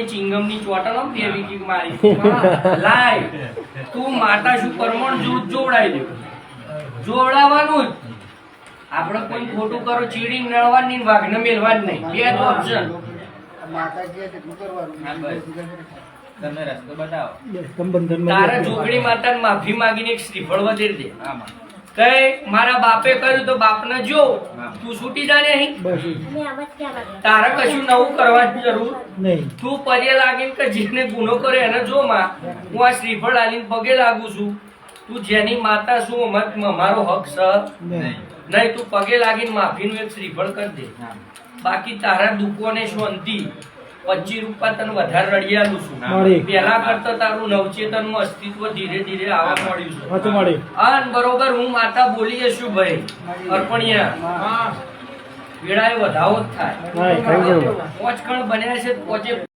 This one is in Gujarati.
ની ચિંગમની ચોટલો ફેવિકિક મારી લાય તું માતા શું પરમણ જૂથ જોવડાઈ દે જોવડાવવાનું જ આપણે કોઈ ખોટું કરો ચીડી નળવાની ને વાઘને મેલવાની નહીં બે જ ઓપ્શન તારા જોગણી માતા માફી માંગીને એક શ્રીફળ વધેર દે કઈ મારા બાપે કર્યું તો બાપને જો તું છૂટી જા ને અહીં તારે કશું નવું કરવાની જરૂર નહીં તું પગે લાગીને કે જેને ગુનો કરે એને જો માં હું આ શ્રીફળ આલીને પગે લાગુ છું તું જેની માતા શું મારો હક છે નહીં તું પગે લાગીને માફીનું એક શ્રીફળ કરી દે બાકી તારા દુઃખોને શાંતિ 25 રૂપિયા તને વધારે રડિયાલું છું પેલા કરતા તારું નવચેતન અસ્તિત્વ ધીરે ધીરે આવવા મળ્યું છે અન બરોબર હું માતા બોલી જશું ભાઈ અર્પણિયા વેળાએ વધાવો જ થાય 5 કણ બન્યા છે 5